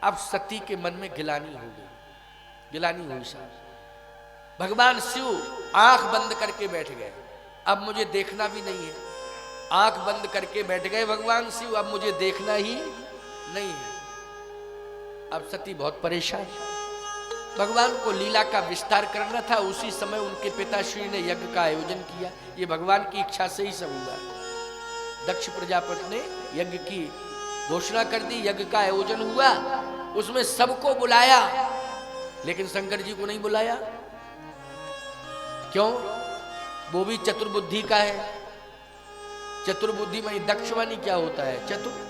अब सती के मन में गिलानी हो गई, गिलानी हुई साहब। भगवान शिव आंख बंद करके बैठ गए, अब मुझे देखना भी नहीं है। आंख बंद करके बैठ गए भगवान शिव, अब मुझे देखना ही नहीं है। अब सती बहुत परेशान, भगवान को लीला का विस्तार करना था। उसी समय उनके पिताश्री ने यज्ञ का आयोजन किया। ये भगवान की इच्छा से ही सब हुआ। दक्ष प्रजापति ने यज्ञ की घोषणा कर दी, यज्ञ का आयोजन हुआ, उसमें सबको बुलाया, लेकिन शंकर जी को नहीं बुलाया। क्यों? वो भी चतुर्बुद्धि का है। चतुर्बुद्धि में दक्ष मानी क्या होता है? चतुर।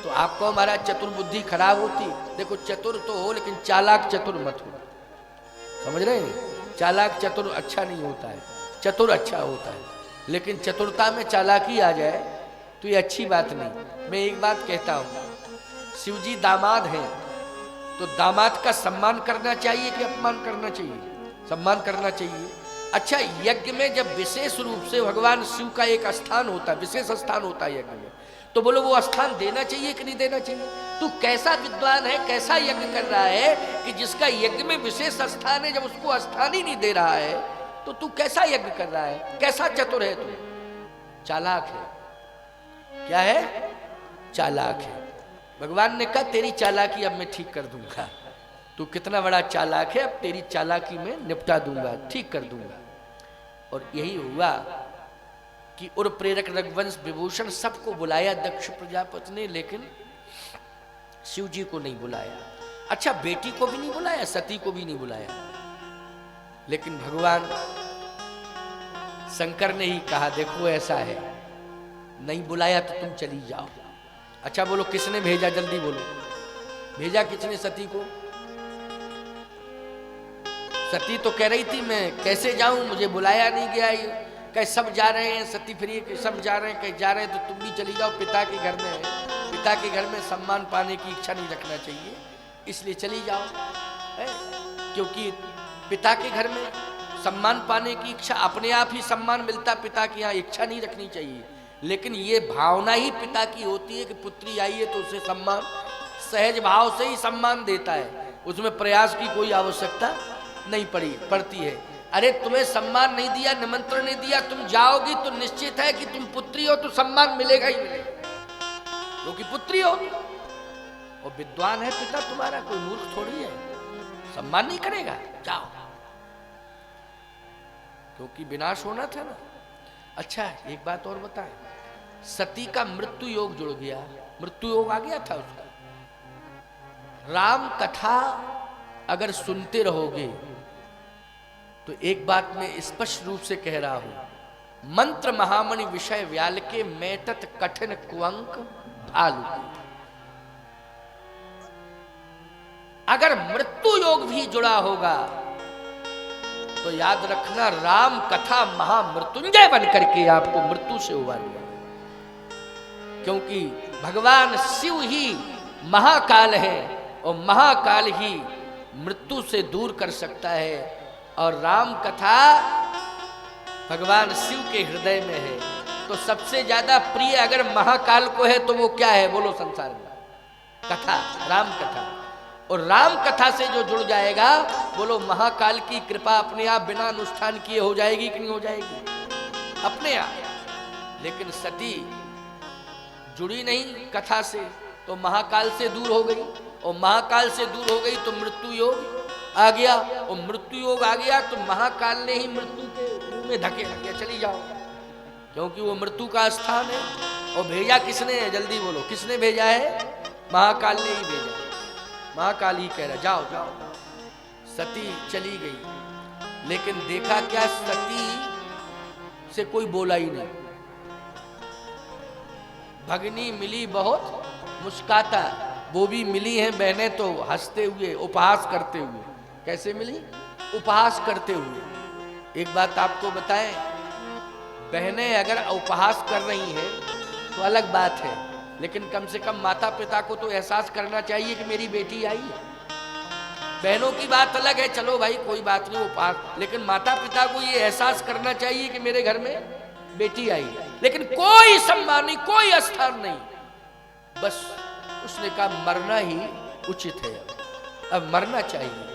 तो आपको हमारा चतुर्बुद्धि खराब होती? देखो चतुर तो हो, लेकिन चालाक चतुर मत हो। समझ रहे हैं? चालाक चतुर अच्छा नहीं होता है, चतुर अच्छा होता है। लेकिन चतुरता में चालाकी आ जाए तो ये अच्छी बात नहीं। मैं एक बात कहता हूं, शिवजी दामाद हैं तो दामाद का सम्मान करना चाहिए कि अपमान करना चाहिए? सम्मान करना चाहिए। अच्छा, यज्ञ में जब विशेष रूप से भगवान शिव का एक स्थान होता है, विशेष स्थान होता है यज्ञ में, तो बोलो वो स्थान देना चाहिए कि नहीं देना चाहिए? तू कैसा विद्वान है, कैसा यज्ञ कर रहा है कि जिसका यज्ञ में विशेष स्थान है, जब उसको स्थान ही नहीं दे रहा है तो तू कैसा यज्ञ कर रहा है? कैसा चतुर है तू? चालाक है। क्या है? चालाक है। भगवान ने कहा तेरी चालाकी अब मैं ठीक कर दूंगा। तू कितना बड़ा चालाक है, अब तेरी चालाकी में निपटा दूंगा, ठीक कर दूंगा। और यही हुआ कि उर प्रेरक रघुवंश विभूषण सबको बुलाया दक्ष प्रजापति ने, लेकिन शिव जी को नहीं बुलाया। अच्छा, बेटी को भी नहीं बुलाया, सती को भी नहीं बुलाया। लेकिन भगवान शंकर ने ही कहा देखो ऐसा है, नहीं बुलाया तो तुम चली जाओ। अच्छा बोलो किसने भेजा? जल्दी बोलो, भेजा किसने सती को? सती तो कह रही थी मैं कैसे जाऊं, मुझे बुलाया नहीं गया। कहे सब जा रहे हैं, सती फ्री के सब जा रहे हैं, कहे जा रहे हैं तो तुम भी चली जाओ, पिता के घर में है। पिता के घर में सम्मान पाने की इच्छा नहीं रखना चाहिए, इसलिए चली जाओ। क्योंकि पिता के घर में सम्मान पाने की इच्छा, अपने आप ही सम्मान मिलता, पिता की यहाँ इच्छा नहीं रखनी चाहिए। लेकिन ये भावना ही पिता की होती है कि पुत्री आई है तो उसे सम्मान, सहज भाव से ही सम्मान देता है, उसमें प्रयास की कोई आवश्यकता नहीं पड़ती है। अरे तुम्हें सम्मान नहीं दिया, निमंत्रण नहीं दिया, तुम जाओगी तो निश्चित है कि तुम पुत्री हो तो सम्मान मिलेगा ही मिलेगा, क्योंकि पुत्री हो। और विद्वान है पिता तुम्हारा, कोई मूर्ख थोड़ी है, सम्मान नहीं करेगा, जाओ, क्योंकि विनाश होना था ना। अच्छा एक बात और बताएं, सती का मृत्यु योग जुड़ गया, मृत्यु योग आ गया था उसका। राम कथा अगर सुनते रहोगे तो एक बात मैं स्पष्ट रूप से कह रहा हूं, मंत्र महामणि विषय व्याल के मैटत कठिन कुअंक भालू। अगर मृत्यु योग भी जुड़ा होगा तो याद रखना राम कथा महामृत्युंजय बन करके आपको मृत्यु से उबारेगा। क्योंकि भगवान शिव ही महाकाल है और महाकाल ही मृत्यु से दूर कर सकता है। और राम कथा भगवान शिव के हृदय में है, तो सबसे ज्यादा प्रिय अगर महाकाल को है तो वो क्या है बोलो संसार में? कथा, राम कथा। और राम कथा से जो जुड़ जाएगा बोलो महाकाल की कृपा अपने आप बिना अनुष्ठान किए हो जाएगी कि नहीं हो जाएगी? अपने आप। लेकिन सती जुड़ी नहीं कथा से तो महाकाल से दूर हो गई, और महाकाल से दूर हो गई तो मृत्यु योग आ गया, और मृत्यु योग आ गया तो महाकाल ने ही मृत्यु के मुंह में धकेल दिया, चली जाओ, क्योंकि वो मृत्यु का स्थान है। और भेजा किसने है? जल्दी बोलो, किसने भेजा है? महाकाल ने ही भेजा। महाकाल ही कह रहा जाओ जाओ। सती चली गई, लेकिन देखा क्या, सती से कोई बोला ही नहीं। भगनी मिली बहुत मुस्काता, वो भी मिली हैं बहनें तो हंसते हुए, उपहास करते हुए। कैसे मिली? उपहास करते हुए। एक बात आपको बताएं, बहनें अगर उपहास कर रही हैं तो अलग बात है, लेकिन कम से कम माता पिता को तो एहसास करना चाहिए कि मेरी बेटी आई है। बहनों की बात अलग है, चलो भाई कोई बात नहीं उपहास, लेकिन माता पिता को ये एहसास करना चाहिए कि मेरे घर में बेटी आई है। लेकिन कोई सम्मान नहीं, कोई स्थान नहीं, बस उसने कहा मरना ही उचित है, अब मरना चाहिए।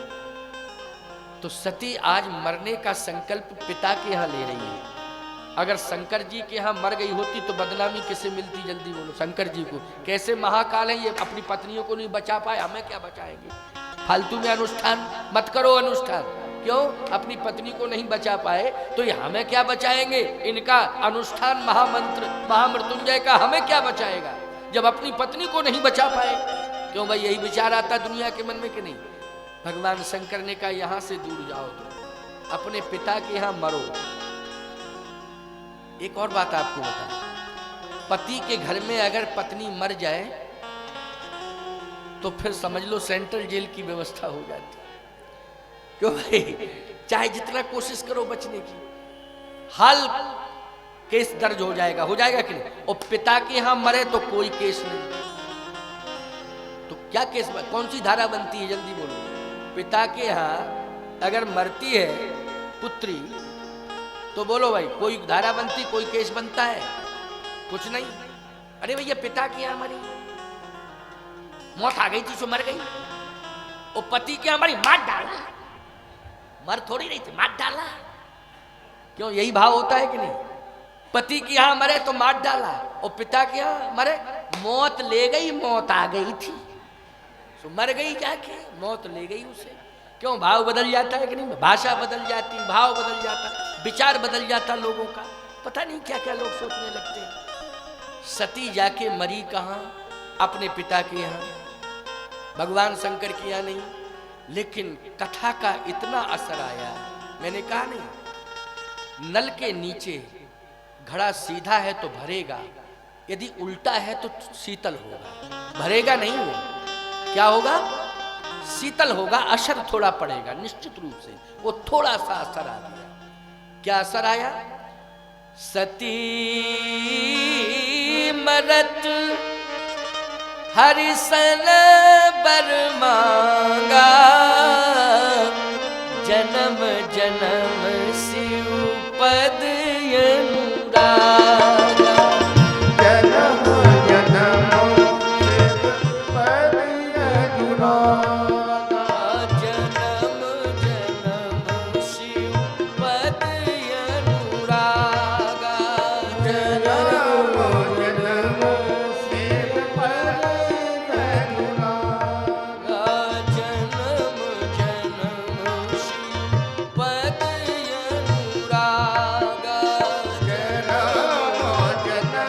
तो सती आज मरने का संकल्प पिता के यहाँ ले रही है। अगर शंकर जी के यहाँ मर गई होती तो बदनामी किसे मिलती, जल्दी बोलो। शंकर जी को, कैसे महाकाल है ये, अपनी पत्नियों को नहीं बचा पाए, हमें क्या बचाएंगे। फालतू में अनुष्ठान मत करो। अनुष्ठान क्यों, अपनी पत्नी को नहीं बचा पाए तो ये हमें क्या बचाएंगे। इनका अनुष्ठान महामंत्र महामृत्युंजय का हमें क्या बचाएगा, जब अपनी पत्नी को नहीं बचा पाए। क्यों भाई, यही विचार आता दुनिया के मन में कि नहीं। भगवान शंकर ने कहा यहां से दूर जाओ, तो अपने पिता के यहां मरो। एक और बात आपको बता, पति के घर में अगर पत्नी मर जाए तो फिर समझ लो सेंट्रल जेल की व्यवस्था हो जाती। क्यों भाई, चाहे जितना कोशिश करो बचने की, हाल केस दर्ज हो जाएगा कि नहीं। और पिता के यहां मरे तो कोई केस नहीं, तो क्या केस, कौन सी धारा बनती है, जल्दी बोलो। पिता के यहाँ अगर मरती है पुत्री तो बोलो भाई, कोई धारा बनती, कोई केस बनता है, कुछ नहीं। अरे भैया पिता के यहाँ मरी, मौत आ गई थी सो मर गई। और पति के यहाँ मरी, मार डाला, मर थोड़ी रही थी, मार डाला। क्यों, यही भाव होता है कि नहीं। पति के यहाँ मरे तो मार डाला, और पिता के यहाँ मरे मौत ले गई, मौत आ गई थी तो मर गई जाके, मौत ले गई उसे। क्यों, भाव बदल जाता है कि नहीं, भाषा बदल जाती, भाव बदल जाता, विचार बदल जाता लोगों का, पता नहीं क्या क्या लोग सोचने लगते हैं। सती जाके मरी कहाँ, अपने पिता के यहाँ, भगवान शंकर के यहाँ नहीं। लेकिन कथा का इतना असर आया, मैंने कहा नहीं, नल के नीचे घड़ा सीधा है तो भरेगा, यदि उल्टा है तो शीतल होगा, भरेगा नहीं, वो क्या होगा, शीतल होगा, असर थोड़ा पड़ेगा निश्चित रूप से। वो थोड़ा सा असर आ गया। क्या असर आया, सती मरत हरिसन बर मांगा, जन्म जन्म शिव पद अनुरागा। जन्म जन्म शिव पद अनुरागा, जन्म जन्म शिव पद अनुरागा, जन्म जन्म शिव पद अनुरागा, जन्म जन्म शिव पद अनुरागा, जन्म जन्म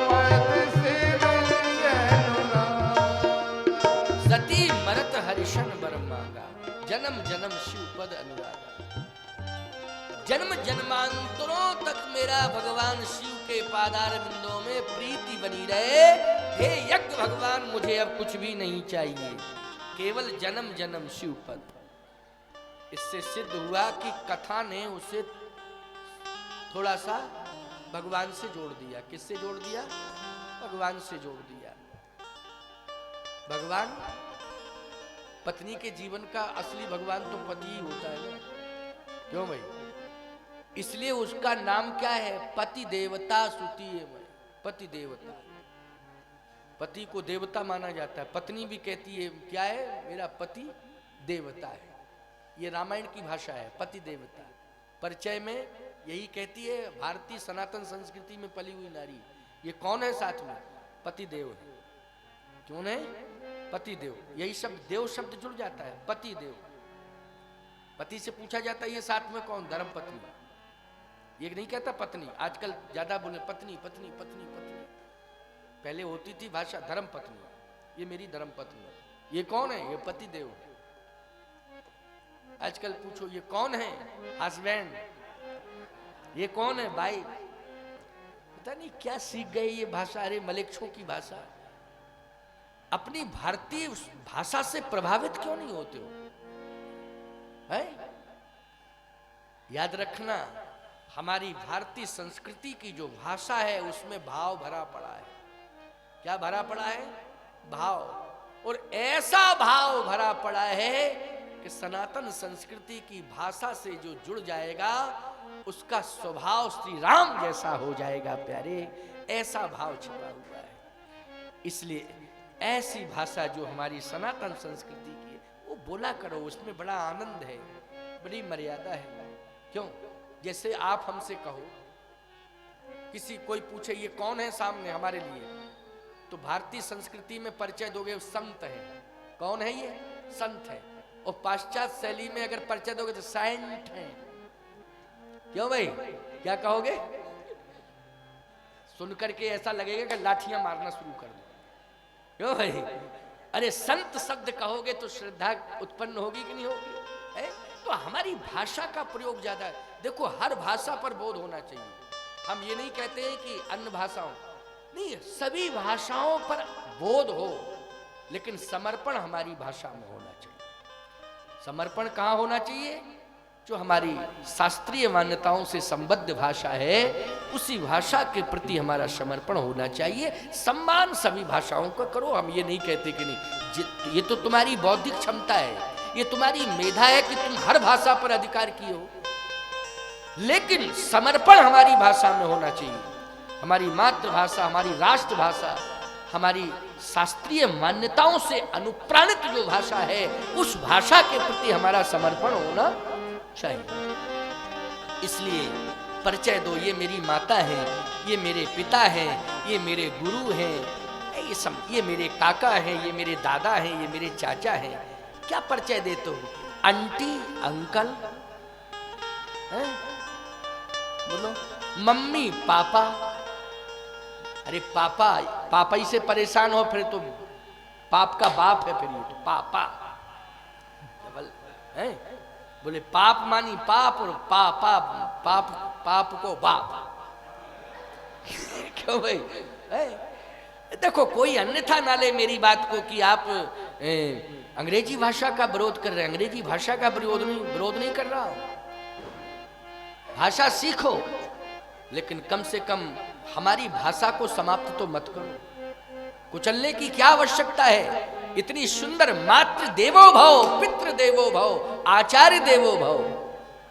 पद शिव अनुरागा। सती मरत हरिशन बर मांगा, जन्म जन्म शिव पद अनुरागा। जन्म जन्मांतरों तक मेरा भगवान शिव के पादार बिंदों में प्रीति बनी रहे। हे यज्ञ भगवान, मुझे अब कुछ भी नहीं चाहिए, केवल जन्म जन्म शिव पद। इससे सिद्ध हुआ कि कथा ने उसे थोड़ा सा भगवान से जोड़ दिया। किससे जोड़ दिया, भगवान से जोड़ दिया। भगवान, पत्नी के जीवन का असली भगवान तो पति ही होता है ना। क्यों भाई, इसलिए उसका नाम क्या है, पति देवता सुतीय। पति देवता, पति को देवता माना जाता है। पत्नी भी कहती है क्या है, मेरा पति देवता है। ये रामायण की भाषा है, पति देवता। परिचय में यही कहती है, भारतीय सनातन संस्कृति में पली हुई नारी। ये कौन है साथ में, पति देव है। क्यों है, पति देव। यही शब्द, देव शब्द जुड़ जाता है, पति देव। पति से पूछा जाता है ये साथ में कौन, धर्म पत्नी। ये नहीं कहता पत्नी, आजकल ज्यादा बोले पत्नी पत्नी पत्नी पत्नी। पहले होती थी भाषा धर्म पत्नी, ये मेरी धर्म पत्नी। ये कौन है, ये पति देव है। आजकल पूछो ये कौन है, हस्बैंड। ये कौन है, भाई। पता नहीं क्या सीख गए ये भाषा, अरे मलेच्छों की भाषा। अपनी भारतीय भाषा से प्रभावित क्यों नहीं होते हो, है? याद रखना, हमारी भारतीय संस्कृति की जो भाषा है उसमें भाव भरा पड़ा है। क्या भरा पड़ा है, भाव। और ऐसा भाव भरा पड़ा है कि सनातन संस्कृति की भाषा से जो जुड़ जाएगा उसका स्वभाव श्री राम जैसा हो जाएगा प्यारे। ऐसा भाव छिपा हुआ है। इसलिए ऐसी भाषा जो हमारी सनातन संस्कृति की है वो बोला करो, उसमें बड़ा आनंद है, बड़ी मर्यादा है। क्यों? जैसे आप हमसे कहो, किसी कोई पूछे ये कौन है सामने हमारे लिए, तो भारतीय संस्कृति में परिचय दोगे संत है। कौन है ये? संत है। और पाश्चात्य शैली में अगर परिचय दोगे तो साइंट है। क्यों भाई, क्या कहोगे? सुनकर के ऐसा लगेगा कि लाठियां मारना शुरू कर दो। क्यों भाई? अरे संत शब्द कहोगे तो श्रद्धा उत्पन्न होगी कि नहीं होगी? तो हमारी भाषा का प्रयोग ज्यादा है। देखो, हर भाषा पर बोध होना चाहिए। हम ये नहीं कहते हैं कि अन्य भाषाओं, नहीं, सभी भाषाओं पर बोध हो, लेकिन समर्पण हमारी भाषा में होना चाहिए। समर्पण कहाँ होना चाहिए? जो हमारी शास्त्रीय मान्यताओं से संबद्ध भाषा है, उसी भाषा के प्रति हमारा समर्पण होना चाहिए। सम्मान सभी भाषाओं का करो। हम ये नहीं कहते कि नहीं, ये तो तुम्हारी बौद्धिक क्षमता है, ये तुम्हारी मेधा है कि तुम हर भाषा पर अधिकार किए हो, लेकिन समर्पण हमारी भाषा में होना चाहिए। हमारी मातृभाषा, हमारी राष्ट्रभाषा, हमारी शास्त्रीय मान्यताओं से अनुप्राणित जो भाषा है, उस भाषा के प्रति हमारा समर्पण होना चाहिए। इसलिए परिचय दो, ये मेरी माता है, ये मेरे पिता हैं, ये मेरे गुरु हैं, ये मेरे काका हैं, ये मेरे दादा हैं, ये मेरे चाचा हैं। क्या परिचय देते हो? आंटी, अंकल, हैं? बोलो, मम्मी, पापा। अरे पापा, पापा ही से परेशान हो फिर तो पाप का बाप है, फिर ये तो पापा डबल है। बोले पाप मानी पाप, और पापा पाप, पाप को बाप। क्यों भाई? देखो, कोई अन्यथा ना ले मेरी बात को कि आप अंग्रेजी भाषा का विरोध कर रहे हैं। अंग्रेजी भाषा का विरोध नहीं कर रहा हूं। भाषा सीखो, लेकिन कम से कम हमारी भाषा को समाप्त तो मत करो। कुचलने की क्या आवश्यकता है? इतनी सुंदर मातृ देवो भव, पितृ देवो भव, आचार्य देवो भव।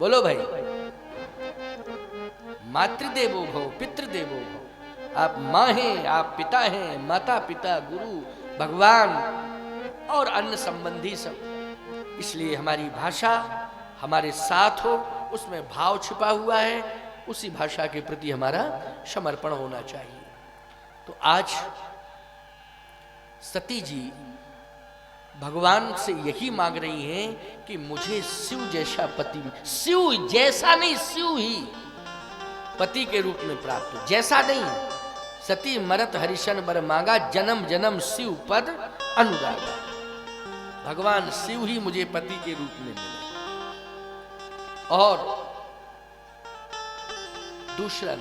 बोलो भाई, मातृ देवो भव, पितृ देवो भव। आप माँ हैं, आप पिता हैं, माता पिता, गुरु, भगवान और अन्य संबंधी सब। इसलिए हमारी भाषा हमारे साथ हो, उसमें भाव छिपा हुआ है, उसी भाषा के प्रति हमारा समर्पण होना चाहिए। तो आज सती जी भगवान से यही मांग रही हैं कि मुझे शिव जैसा पति, शिव जैसा नहीं, शिव ही पति के रूप में प्राप्त हो। जैसा नहीं, सती मरत हरिशन बर मांगा, जन्म जन्म शिव पद अनुरागा। भगवान शिव ही मुझे पति के रूप में मिले। और दूसरा,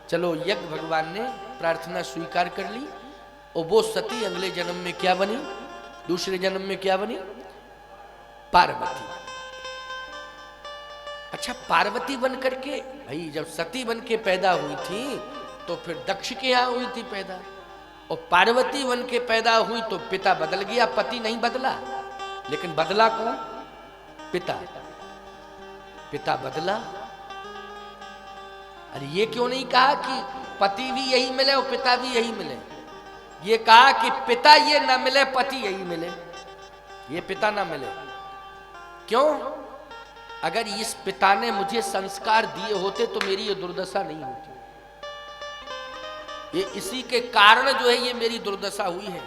चलो यज्ञ भगवान ने प्रार्थना स्वीकार कर ली, और वो सती अगले जन्म में क्या बनी? दूसरे जन्म में क्या बनी? पार्वती। अच्छा, पार्वती बन करके, भाई जब सती बन के पैदा हुई थी तो फिर दक्ष के यहां हुई थी पैदा, और पार्वती बन के पैदा हुई तो पिता बदल गया, पति नहीं बदला। लेकिन बदला कौन? पिता। पिता बदला। अरे ये क्यों नहीं कहा कि पति भी यही मिले और पिता भी यही मिले? ये कहा कि पिता ये न मिले, पति यही मिले, ये पिता ना मिले। क्यों? अगर इस पिता ने मुझे संस्कार दिए होते तो मेरी ये दुर्दशा नहीं होती। ये इसी के कारण जो है ये मेरी दुर्दशा हुई है।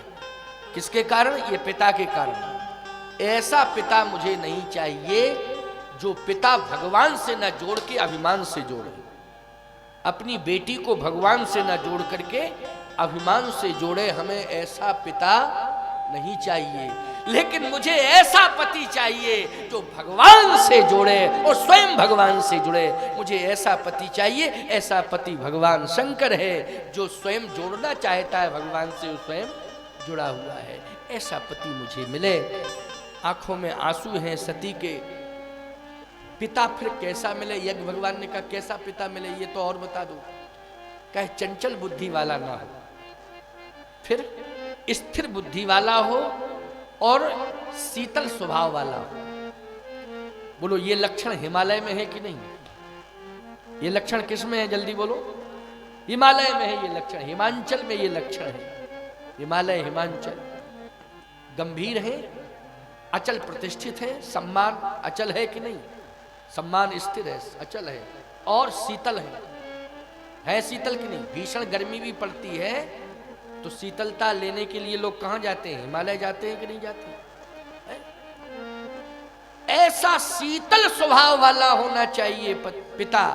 किसके कारण? ये पिता के कारण। ऐसा पिता मुझे नहीं चाहिए जो पिता भगवान से न जोड़ के अभिमान से जोड़े। अपनी बेटी को भगवान से न जोड़ करके अभिमान से जोड़े। हमें ऐसा पिता नहीं चाहिए, लेकिन मुझे ऐसा पति चाहिए जो भगवान से जोड़े और स्वयं भगवान से जुड़े। मुझे ऐसा पति चाहिए। ऐसा पति भगवान शंकर है, जो स्वयं जोड़ना चाहता है भगवान से, वो स्वयं जुड़ा हुआ है। ऐसा पति मुझे मिले। आंखों में आंसू हैं सती के। पिता फिर कैसा मिले? यज्ञ भगवान ने कहा कैसा पिता मिले ये तो और बता दो। कहे चंचल बुद्धि वाला ना हो, फिर स्थिर बुद्धि वाला हो और शीतल स्वभाव वाला हो। बोलो ये लक्षण हिमालय में है कि नहीं? ये लक्षण किस में है? जल्दी बोलो। हिमालय में है ये लक्षण, हिमांचल में ये लक्षण है। हिमालय हिमांचल गंभीर है, अचल प्रतिष्ठित है, सम्मान अचल है कि नहीं, सम्मान स्थिर है, अचल है और शीतल है शीतल कि नहीं। भीषण गर्मी भी पड़ती है तो शीतलता लेने के लिए लोग कहां जाते हैं, हिमालय जाते हैं कि नहीं जाते हैं? ऐसा शीतल स्वभाव वाला होना चाहिए पिता,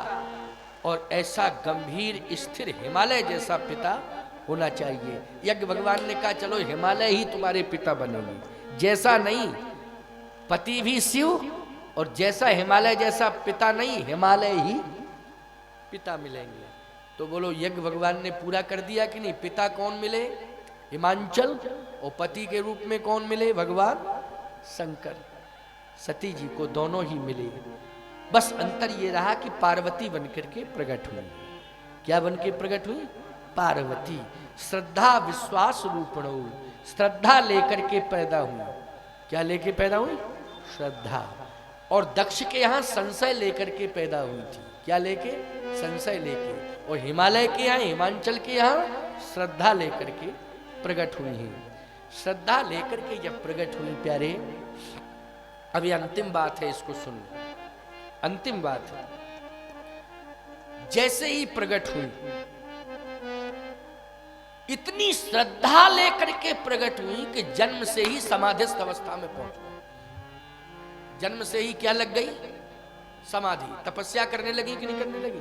और ऐसा गंभीर स्थिर हिमालय जैसा पिता होना चाहिए। यज्ञ भगवान ने कहा चलो हिमालय ही तुम्हारे पिता बनेंगे, जैसा नहीं पति भी शिव, और जैसा हिमालय जैसा पिता नहीं, हिमालय ही पिता मिलेंगे। तो बोलो यज्ञ भगवान ने पूरा कर दिया कि नहीं। पिता कौन मिले, हिमांचल, और पति के रूप में कौन मिले, भगवान शंकर। सती जी को दोनों ही मिले, बस अंतर ये रहा कि पार्वती बनकर के प्रकट हुई। क्या बन के प्रकट हुई, पार्वती। श्रद्धा विश्वास रूपणो, श्रद्धा लेकर के पैदा हुई। क्या लेके पैदा हुई, श्रद्धा। और दक्ष के यहाँ संशय लेकर के पैदा हुई थी। क्या लेके, संशय लेके। और हिमालय के यहाँ, हिमांचल के यहाँ श्रद्धा लेकर के प्रकट हुई है। श्रद्धा लेकर के जब प्रकट हुई प्यारे, अभी अंतिम बात है, इसको सुन, अंतिम बात है। जैसे ही प्रकट हुई, इतनी श्रद्धा लेकर के प्रकट हुई कि जन्म से ही समाधिस्थ अवस्था में पहुंच गई। जन्म से ही क्या लग गई, समाधि। तपस्या करने लगी कि नहीं करने लगी।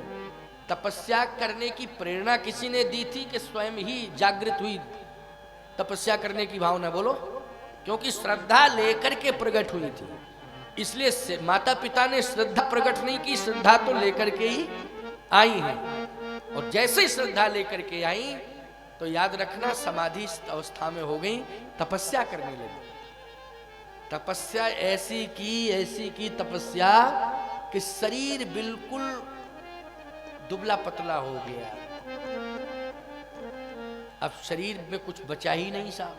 तपस्या करने की प्रेरणा किसी ने दी थी कि स्वयं ही जागृत हुई तपस्या करने की भावना, बोलो। क्योंकि श्रद्धा लेकर के प्रकट हुई थी, इसलिए माता पिता ने श्रद्धा प्रकट नहीं की, श्रद्धा तो लेकर के ही आई है। और जैसे ही श्रद्धा लेकर के आई तो याद रखना समाधि अवस्था में हो गई, तपस्या करने लगी। तपस्या ऐसी की तपस्या कि शरीर बिल्कुल दुबला पतला हो गया। अब शरीर में कुछ बचा ही नहीं साहब।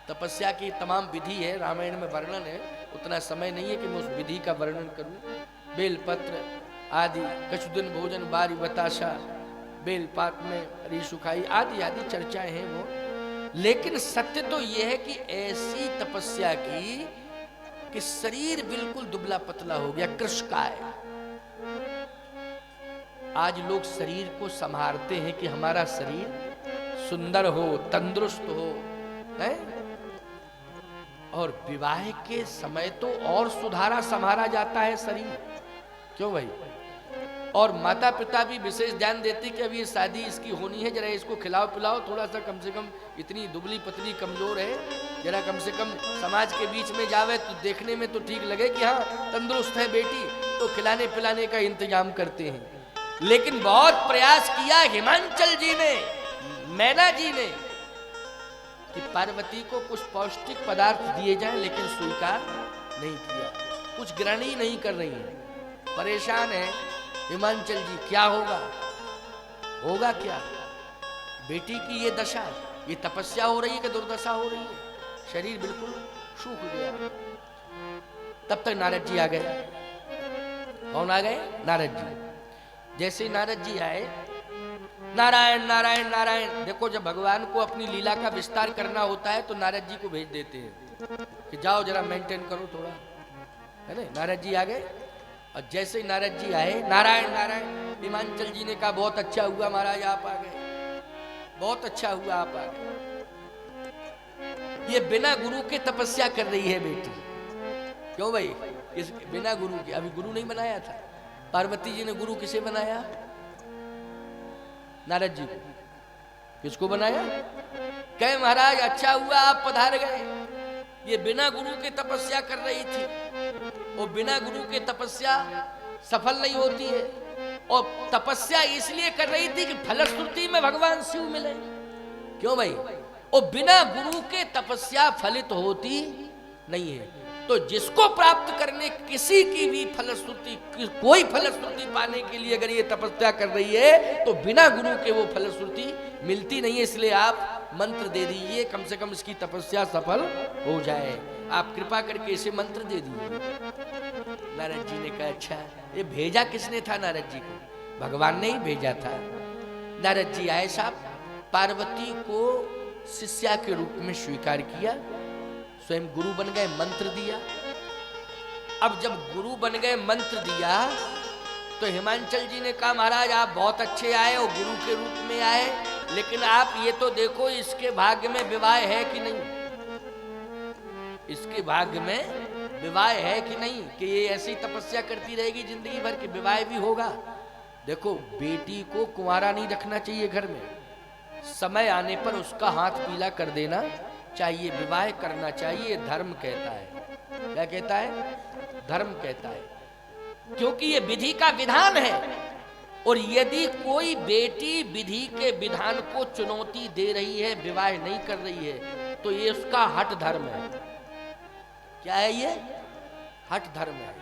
तपस्या की तमाम विधि है, रामायण में वर्णन है, उतना समय नहीं है कि मैं उस विधि का वर्णन करूं। बेलपत्र आदि, कछुदिन भोजन बारी बताशा, बेलपात में हरी सुखाई आदि आदि चर्चाएं हैं वो। लेकिन सत्य तो यह है कि ऐसी तपस्या की कि शरीर बिल्कुल दुबला पतला हो गया, कृशकाय। आज लोग शरीर को संभालते हैं कि हमारा शरीर सुंदर हो, तंदुरुस्त हो, है? और विवाह के समय तो और सुधारा संभाला जाता है शरीर, क्यों भाई? और माता पिता भी विशेष ध्यान देते कि अब ये शादी इसकी होनी है, जरा इसको खिलाओ पिलाओ थोड़ा सा, कम से कम इतनी दुबली पतली कमजोर है, जरा कम से कम समाज के बीच में जावे तो देखने में तो ठीक लगे कि हाँ तंदुरुस्त है बेटी, तो खिलाने पिलाने का इंतजाम करते हैं। लेकिन बहुत प्रयास किया हिमांचल जी ने, मैना जी ने, कि पार्वती को कुछ पौष्टिक पदार्थ दिए जाएं, लेकिन स्वीकार नहीं किया। कुछ ग्रहण ही नहीं कर रही है, परेशान है हिमांचल जी। क्या होगा, होगा क्या? बेटी की ये दशा, ये तपस्या हो रही है कि दुर्दशा हो रही है? शरीर बिल्कुल सूख गया। तब तक नारद जी आ गए। कौन आ गए? नारद जी। जैसे ही नारद जी आए, नारायण नारायण नारायण। देखो जब भगवान को अपनी लीला का विस्तार करना होता है तो नारद जी को भेज देते हैं कि जाओ जरा मेंटेन करो थोड़ा, है ना। नारद जी आ गए, और जैसे ही नारद जी आए, नारायण नारायण। हिमांचल जी ने कहा बहुत अच्छा हुआ महाराज आप आ गए, बहुत अच्छा हुआ आप आ गए। ये बिना गुरु के तपस्या कर रही है बेटी। क्यों भाई? इस बिना गुरु के, अभी गुरु नहीं बनाया था। पार्वती जी ने गुरु किसे बनाया? नारद जी को। किसको बनाया? कहे महाराज अच्छा हुआ आप पधार गए। ये बिना गुरु के तपस्या कर रही थी, और बिना गुरु के तपस्या सफल नहीं होती है। और तपस्या इसलिए कर रही थी कि फलश्रुति में भगवान शिव मिले। क्यों भाई? और बिना गुरु के तपस्या फलित होती नहीं है। तो जिसको प्राप्त करने, किसी की भी फलश्रुति, कोई फलश्रुति पाने के लिए अगर ये तपस्या कर रही है तो बिना गुरु के वो फलश्रुति मिलती नहीं है। इसलिए आप मंत्र दे दीजिए, कम से कम इसकी तपस्या सफल हो जाए। आप कृपा करके इसे मंत्र दे दीजिए। नारद जी ने कहा अच्छा। ये भेजा किसने था नारद जी को? भगवान ने ही भेजा था। नारद जी आए साहब, पार्वती को शिष्या के रूप में स्वीकार किया, स्वयं गुरु बन गए, मंत्र दिया। अब जब गुरु बन गए, मंत्र दिया, तो हिमांचल जी ने कहा महाराज आप बहुत अच्छे आए और गुरु के रूप में आए, लेकिन आप ये तो देखो इसके भाग्य में विवाह है कि नहीं, इसके भाग्य में विवाह है कि नहीं, कि ये ऐसी तपस्या करती रहेगी जिंदगी भर की, विवाह भी होगा। देखो बेटी को कुंवारा नहीं रखना चाहिए घर में, समय आने पर उसका हाथ पीला कर देना चाहिए, विवाह करना चाहिए, धर्म कहता है। क्या कहता है? धर्म कहता है, क्योंकि ये विधि का विधान है। और यदि कोई बेटी विधि के विधान को चुनौती दे रही है, विवाह नहीं कर रही है, तो ये उसका हठ धर्म है। क्या है ये? हठ धर्म है।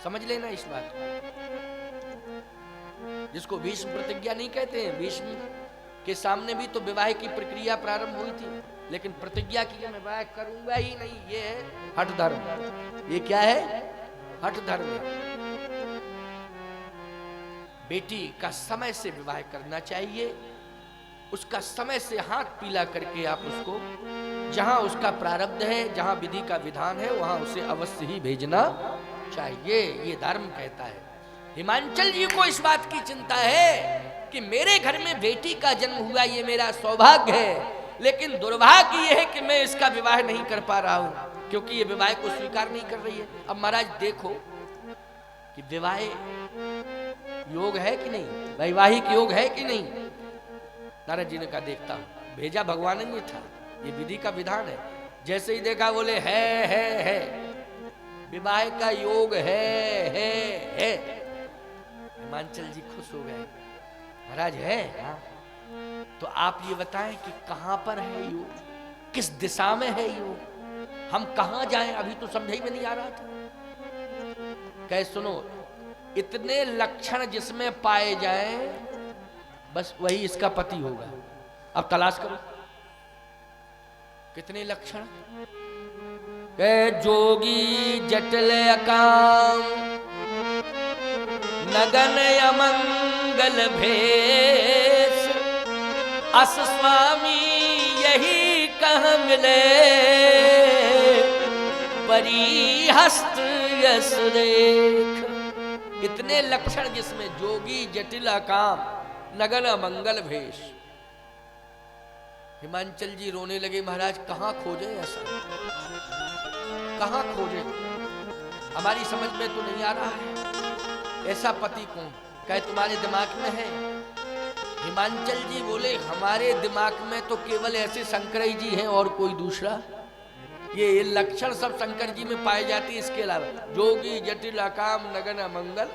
समझ लेना इस बात को, जिसको भीष्म प्रतिज्ञा नहीं कहते हैं। भीष्म के सामने भी तो विवाह की प्रक्रिया प्रारंभ हुई थी, लेकिन प्रतिज्ञा की मैं विवाह करूंगा ही नहीं, ये है हठ धर्म। ये क्या है? हठ धर्म है। बेटी का समय से विवाह करना चाहिए, उसका समय से हाथ पीला करके आप उसको जहां उसका प्रारब्ध है, जहां विधि का विधान है, वहां उसे अवश्य ही भेजना चाहिए, ये धर्म कहता है। हिमांचल जी को इस बात की चिंता है कि मेरे घर में बेटी का जन्म हुआ, ये मेरा सौभाग्य है, लेकिन दुर्भाग्य ये है कि मैं इसका विवाह नहीं कर पा रहा हूं, क्योंकि ये विवाह को स्वीकार नहीं कर रही है। अब महाराज देखो कि विवाह योग है कि नहीं, वैवाहिक योग है कि नहीं। नारद जी ने कहा देखता हूं। भेजा भगवान ने था, ये विधि का विधान है। जैसे ही देखा बोले है विवाह का योग है। हिमांचल जी खुश हो गए, महाराज है? हाँ। तो आप ये बताएं कि कहां पर है योग, किस दिशा में है योग, हम कहां जाएं? अभी तो समझ में नहीं आ रहा था। कहे सुनो, इतने लक्षण जिसमें पाए जाएं बस वही इसका पति होगा। अब तलाश करो कितने लक्षण। कहे जोगी जटिल अकाम नगन अमंगल भेष, अस स्वामी यही कह मिले, परिहस्त यस रेख। इतने लक्षण जिसमें जोगी जटिल अकाम नगन अमंगल भेष। हिमांचल जी रोने लगे, महाराज कहां खोजे ऐसा, कहां खोजे, हमारी समझ में तो नहीं आ रहा है ऐसा पति कौन। कहे तुम्हारे दिमाग में है। हिमांचल जी बोले हमारे दिमाग में तो केवल ऐसे शंकर जी हैं और कोई दूसरा। ये लक्षण सब शंकर जी में पाए जाते हैं, इसके अलावा जोगी जटिल अकाम नगन अमंगल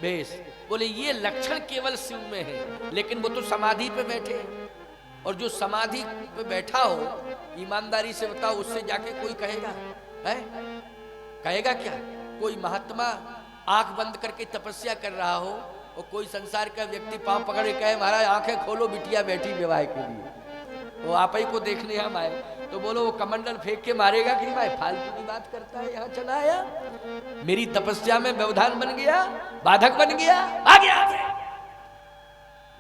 भेष। बोले ये लक्षण केवल शिव में है, लेकिन वो तो समाधि पे बैठे हैं, और जो समाधि पे बैठा हो ईमानदारी से बताओ, उससे जाके कोई कहेगा है? कहेगा क्या? कोई महात्मा आंख बंद करके तपस्या कर रहा हो और कोई संसार का व्यक्ति पांव पकड़ के कहे महाराज आंखें खोलो बिटिया बैठी विवाह के लिए, वो आप ही को देखने हम आए, तो बोलो वो कमंडल फेंक के मारेगा कि भाई फालतू की बात करता है, यहाँ चला आया, मेरी तपस्या में व्यवधान बन गया, बाधक बन गया, आ गया।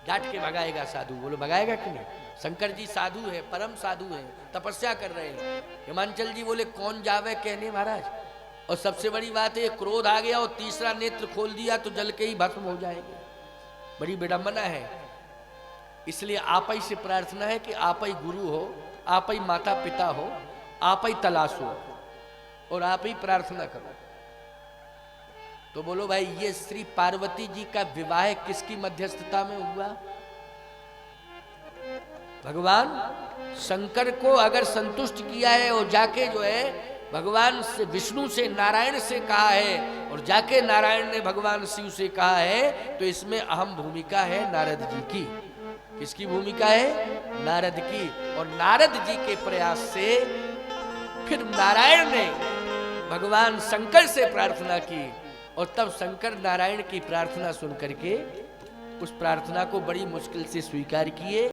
डांट के भगाएगा साधु। बोलो भगाएगा कि नहीं? शंकर जी साधु है, परम साधु है, तपस्या कर रहे हैं। हिमांचल जी बोले कौन जावे कहने महाराज। और सबसे बड़ी बात है क्रोध आ गया और तीसरा नेत्र खोल दिया तो जल के ही भस्म हो जाएंगे। बड़ी विडंबना है। इसलिए आप ही से प्रार्थना है कि आप ही गुरु हो, आप ही माता पिता हो, आप ही तलाशो और आप ही प्रार्थना करो। तो बोलो भाई ये श्री पार्वती जी का विवाह किसकी मध्यस्थता में हुआ? भगवान शंकर को अगर संतुष्ट किया है और जाके जो है भगवान से विष्णु से नारायण से कहा है और जाके नारायण ने भगवान शिव से कहा है, तो इसमें अहम भूमिका है नारद जी की। किसकी भूमिका है? नारद की। और नारद जी के प्रयास से फिर नारायण ने भगवान शंकर से प्रार्थना की और तब शंकर नारायण की प्रार्थना सुन करके उस प्रार्थना को बड़ी मुश्किल से स्वीकार किए।